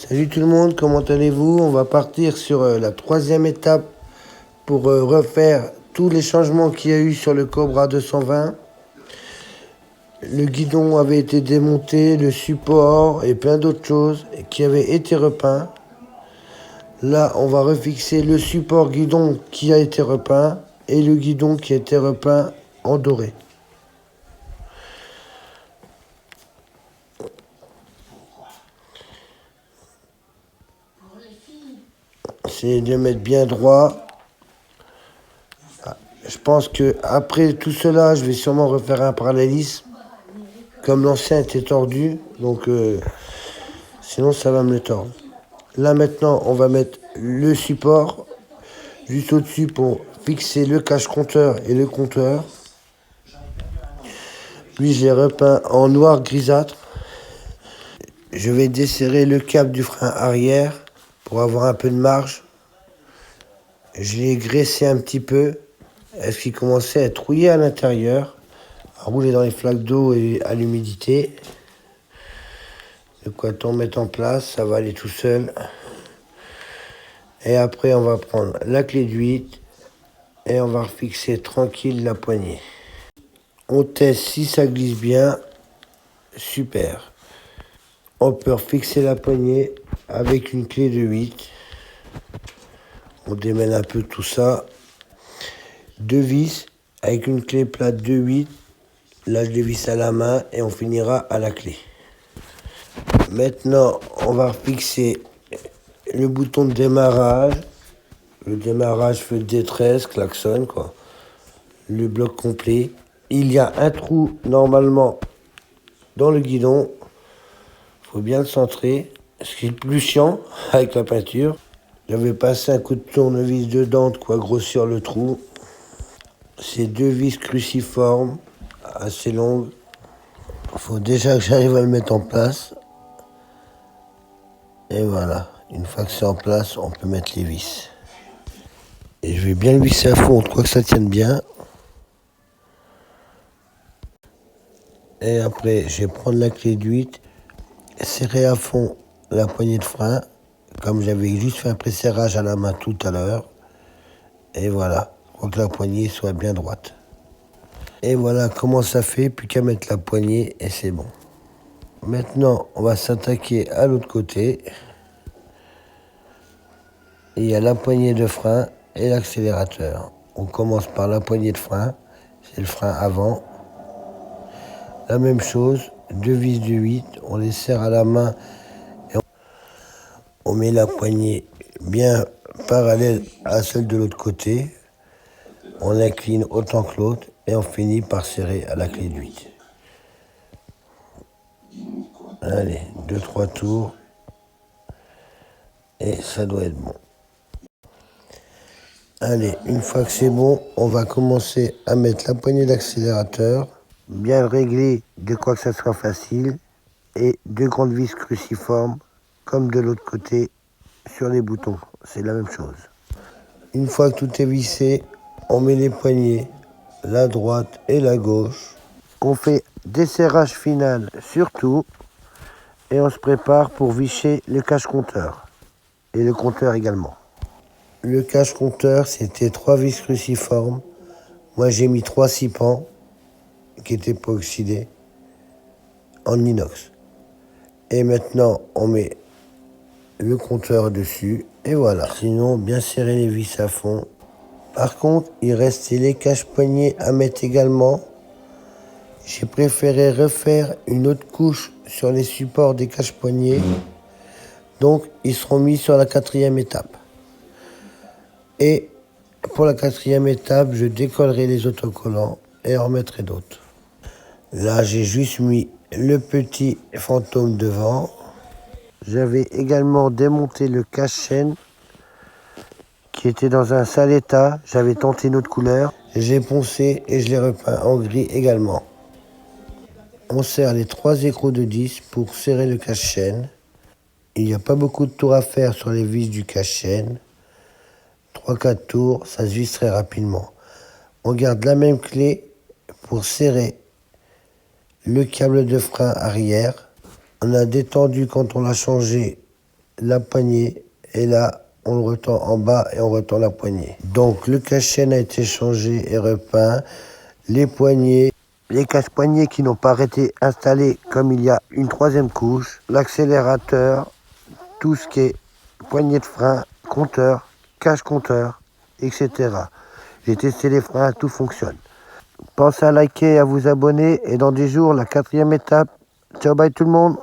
Salut tout le monde, comment allez-vous? On va partir sur la troisième étape pour refaire tous les changements qu'il y a eu sur le Cobra 220. Le guidon avait été démonté, le support et plein d'autres choses qui avaient été repeints. Là, on va refixer le support guidon qui a été repeint et le guidon qui a été repeint en doré. C'est de mettre bien droit. Je pense que après tout cela, je vais sûrement refaire un parallélisme. Comme l'ancien était tordu, donc sinon ça va me le tordre. Là maintenant, on va mettre le support juste au-dessus pour fixer le cache-compteur et le compteur. Lui, je l'ai repeint en noir grisâtre. Je vais desserrer le câble du frein arrière pour avoir un peu de marge. Je l'ai graissé un petit peu, parce qu'il commençait à être rouillé à l'intérieur, à rouler dans les flaques d'eau et à l'humidité. De quoi tout mettre en place, ça va aller tout seul. Et après, on va prendre la clé de 8 et on va refixer tranquille la poignée. On teste si ça glisse bien. Super. On peut refixer la poignée avec une clé de 8. On démêle un peu tout ça. 2 vis avec une clé plate de 8. Là, je les visse à la main et on finira à la clé. Maintenant, on va refixer le bouton de démarrage. Le démarrage feu de détresse, klaxon, quoi. Le bloc complet. Il y a un trou, normalement, dans le guidon. Il faut bien le centrer. Ce qui est le plus chiant avec la peinture. J'avais passé un coup de tournevis dedans, de quoi grossir le trou. C'est 2 vis cruciformes, assez longues. Il faut déjà que j'arrive à le mettre en place. Et voilà. Une fois que c'est en place, on peut mettre les vis. Et je vais bien le visser à fond, quoi que ça tienne bien. Et après, je vais prendre la clé de 8, serrer à fond la poignée de frein, comme j'avais juste fait un pré-serrage à la main tout à l'heure. Et voilà, pour que la poignée soit bien droite. Et voilà comment ça fait, plus qu'à mettre la poignée et c'est bon. Maintenant, on va s'attaquer à l'autre côté. Il y a la poignée de frein et l'accélérateur. On commence par la poignée de frein, c'est le frein avant. La même chose, 2 vis de 8, on les serre à la main et on met la poignée bien parallèle à celle de l'autre côté. On incline autant que l'autre et on finit par serrer à la clé de 8. Allez, 2-3 tours et ça doit être bon. Allez, une fois que c'est bon, on va commencer à mettre la poignée d'accélérateur, bien le régler de quoi que ça soit facile, et 2 grandes vis cruciformes, comme de l'autre côté, sur les boutons. C'est la même chose. Une fois que tout est vissé, on met les poignées, la droite et la gauche. On fait desserrage final sur tout, et on se prépare pour visser le cache-compteur, et le compteur également. Le cache-compteur, c'était 3 vis cruciformes. Moi, j'ai mis 3 scie pans qui n'étaient pas oxydés en inox. Et maintenant, on met le compteur dessus. Et voilà. Sinon, bien serrer les vis à fond. Par contre, il restait les cache-poignées à mettre également. J'ai préféré refaire une autre couche sur les supports des cache-poignées. Donc, ils seront mis sur la 4e étape. Et pour la 4e étape, je décollerai les autocollants et en remettrai d'autres. Là, j'ai juste mis le petit fantôme devant. J'avais également démonté le cache-chaîne qui était dans un sale état. J'avais tenté une autre couleur. J'ai poncé et je l'ai repeint en gris également. On serre les 3 écrous de 10 pour serrer le cache-chaîne. Il n'y a pas beaucoup de tours à faire sur les vis du cache-chaîne. 3-4 tours, ça se visse très rapidement. On garde la même clé pour serrer le câble de frein arrière. On a détendu quand on l'a changé la poignée et là, on le retend en bas et on retend la poignée. Donc le cache-chaîne a été changé et repeint. Les poignées, les cache-poignées qui n'ont pas été installés comme il y a une troisième couche. L'accélérateur, tout ce qui est poignée de frein, compteur, cache-compteur, etc. J'ai testé les freins, tout fonctionne. Pensez à liker et à vous abonner. Et dans 10 jours, la 4e étape. Ciao, bye tout le monde.